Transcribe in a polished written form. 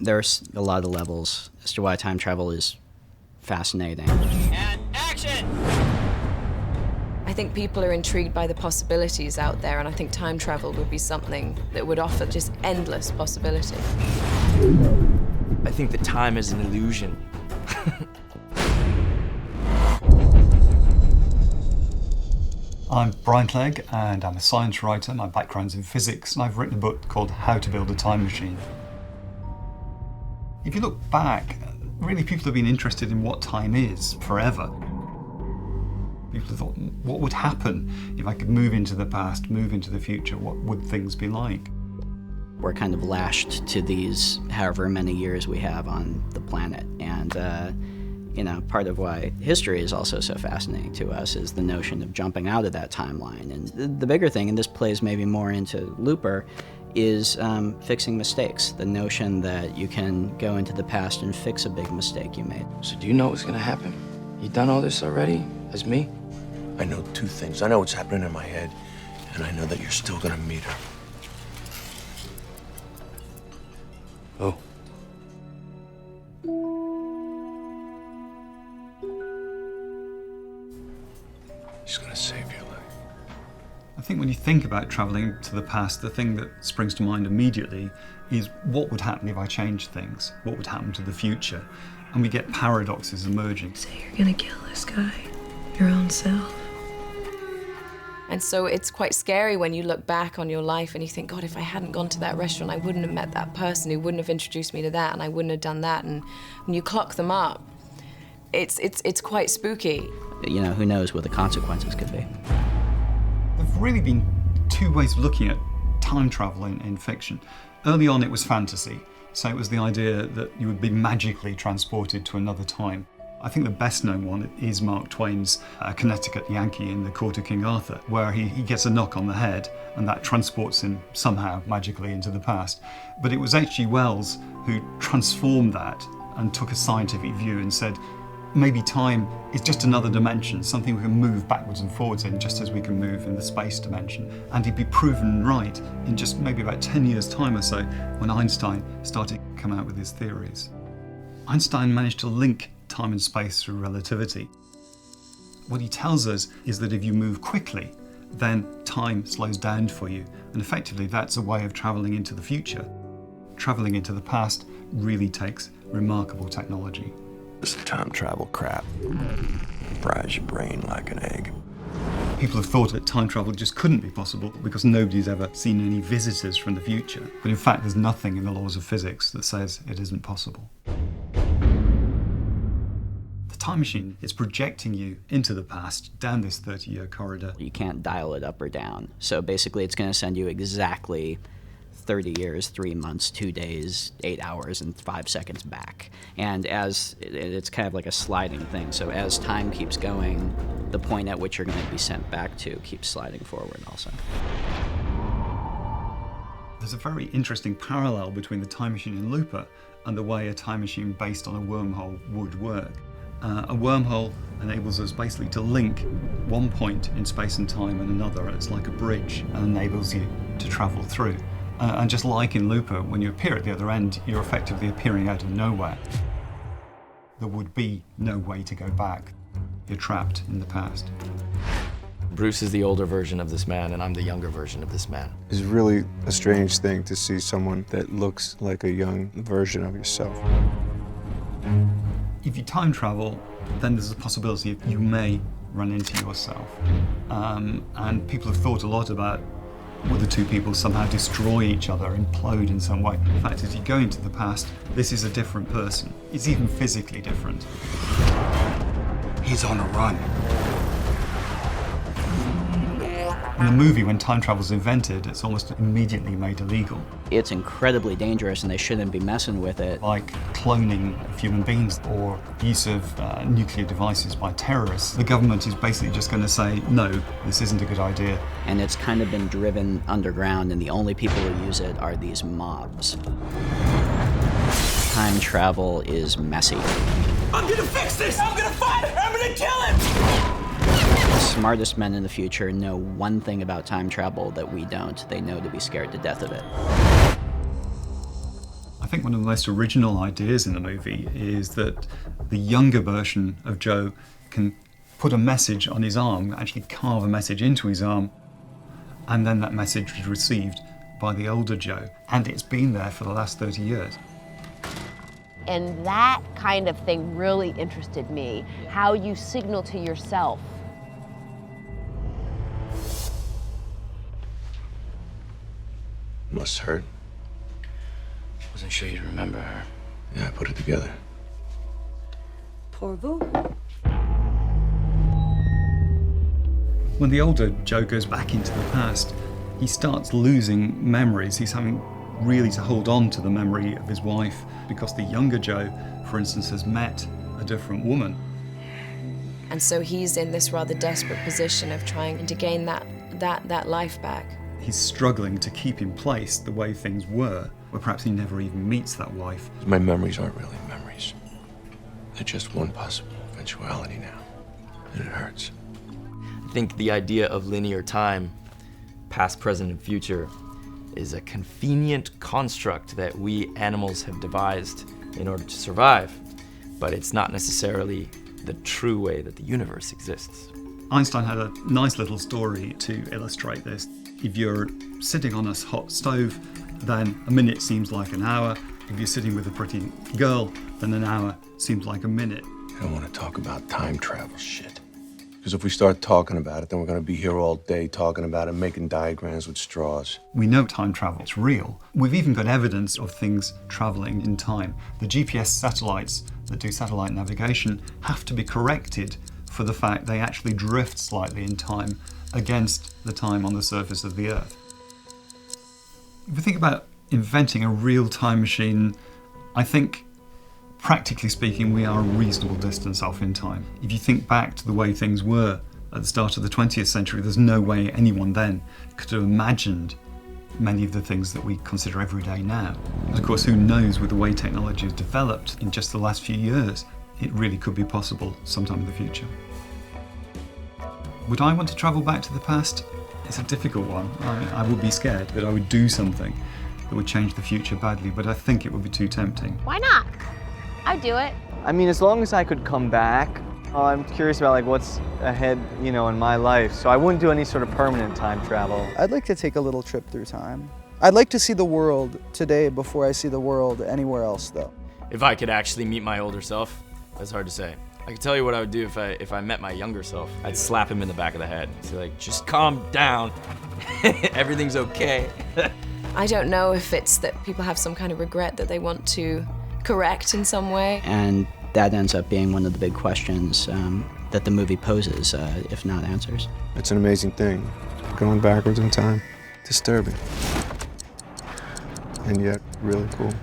There's a lot of levels as to why time travel is fascinating. And action! I think people are intrigued by the possibilities out there, and I think time travel would be something that would offer just endless possibility. I think that time is an illusion. I'm Brian Clegg, and I'm a science writer. My background's in physics, and I've written a book called How to Build a Time Machine. If you look back, really people have been interested in what time is forever. People have thought, what would happen if I could move into the past, move into the future? What would things be like? We're kind of lashed to these however many years we have on the planet. And, part of why history is also so fascinating to us is the notion of jumping out of that timeline. And the bigger thing, and this plays maybe more into Looper, is fixing mistakes. The notion that you can go into the past and fix a big mistake you made. So do you know what's gonna happen? You done all this already, as me? I know two things. I know what's happening in my head, and I know that you're still gonna meet her. Oh. She's gonna save your life. I think when you think about travelling to the past, the thing that springs to mind immediately is what would happen if I changed things? What would happen to the future? And we get paradoxes emerging. So you're gonna kill this guy, your own self. And so it's quite scary when you look back on your life and you think, God, if I hadn't gone to that restaurant, I wouldn't have met that person who wouldn't have introduced me to that, and I wouldn't have done that. And when you clock them up, it's quite spooky. Who knows what the consequences could be. There've really been two ways of looking at time travel in fiction. Early on it was fantasy, so it was the idea that you would be magically transported to another time. I think the best known one is Mark Twain's Connecticut Yankee in The Court of King Arthur, where he gets a knock on the head and that transports him somehow magically into the past. But it was H.G. Wells who transformed that and took a scientific view and said, maybe time is just another dimension, something we can move backwards and forwards in, just as we can move in the space dimension. And he'd be proven right in just maybe about 10 years' time or so, when Einstein started to come out with his theories. Einstein managed to link time and space through relativity. What he tells us is that if you move quickly, then time slows down for you. And effectively, that's a way of travelling into the future. Travelling into the past really takes remarkable technology. This time travel crap fries your brain like an egg. People have thought that time travel just couldn't be possible because nobody's ever seen any visitors from the future. But in fact, there's nothing in the laws of physics that says it isn't possible. The time machine is projecting you into the past, down this 30-year corridor. You can't dial it up or down. So basically it's going to send you exactly 30 years, 3 months, 2 days, 8 hours, and 5 seconds back. And as it's kind of like a sliding thing, so as time keeps going, the point at which you're going to be sent back to keeps sliding forward also. There's a very interesting parallel between the time machine in Looper and the way a time machine based on a wormhole would work. A wormhole enables us basically to link one point in space and time and another. It's like a bridge and enables you to travel through. And just like in Looper, when you appear at the other end, you're effectively appearing out of nowhere. There would be no way to go back. You're trapped in the past. Bruce is the older version of this man, and I'm the younger version of this man. It's really a strange thing to see someone that looks like a young version of yourself. If you time travel, then there's a possibility you may run into yourself. And people have thought a lot about will the two people somehow destroy each other, implode in some way. In fact, as you go into the past, this is a different person. It's even physically different. He's on a run. In the movie, when time travel's invented, it's almost immediately made illegal. It's incredibly dangerous and they shouldn't be messing with it. Like cloning of human beings or use of nuclear devices by terrorists. The government is basically just going to say, no, this isn't a good idea. And it's kind of been driven underground, and the only people who use it are these mobs. Time travel is messy. I'm gonna fix this! I'm gonna find her! I'm gonna kill him! The smartest men in the future know one thing about time travel that we don't. They know to be scared to death of it. I think one of the most original ideas in the movie is that the younger version of Joe can put a message on his arm, actually carve a message into his arm, and then that message is received by the older Joe. And it's been there for the last 30 years. And that kind of thing really interested me, how you signal to yourself. Must hurt. Wasn't sure you'd remember her. Yeah, I put it together. Pour vous. When the older Joe goes back into the past, he starts losing memories. He's having really to hold on to the memory of his wife because the younger Joe, for instance, has met a different woman. And so he's in this rather desperate position of trying to gain that life back. He's struggling to keep in place the way things were, where perhaps he never even meets that wife. My memories aren't really memories. They're just one possible eventuality now, and it hurts. I think the idea of linear time, past, present, and future, is a convenient construct that we animals have devised in order to survive, but it's not necessarily the true way that the universe exists. Einstein had a nice little story to illustrate this. If you're sitting on a hot stove, then a minute seems like an hour. If you're sitting with a pretty girl, then an hour seems like a minute. I don't want to talk about time travel shit. Because if we start talking about it, then we're going to be here all day talking about it, making diagrams with straws. We know time travel is real. We've even got evidence of things traveling in time. The GPS satellites that do satellite navigation have to be corrected for the fact they actually drift slightly in time against the time on the surface of the Earth. If we think about inventing a real time machine, I think, practically speaking, we are a reasonable distance off in time. If you think back to the way things were at the start of the 20th century, there's no way anyone then could have imagined many of the things that we consider everyday now. And of course, who knows, with the way technology has developed in just the last few years, it really could be possible sometime in the future. Would I want to travel back to the past? It's a difficult one. I would be scared that I would do something that would change the future badly, but I think it would be too tempting. Why not? I'd do it. I mean, as long as I could come back, I'm curious about like what's ahead, you know, in my life. So I wouldn't do any sort of permanent time travel. I'd like to take a little trip through time. I'd like to see the world today before I see the world anywhere else, though. If I could actually meet my older self, that's hard to say. I can tell you what I would do if I met my younger self. I'd slap him in the back of the head. Say like, just calm down. Everything's okay. I don't know if it's that people have some kind of regret that they want to correct in some way. And that ends up being one of the big questions that the movie poses, if not answers. It's an amazing thing, going backwards in time. Disturbing. And yet, really cool.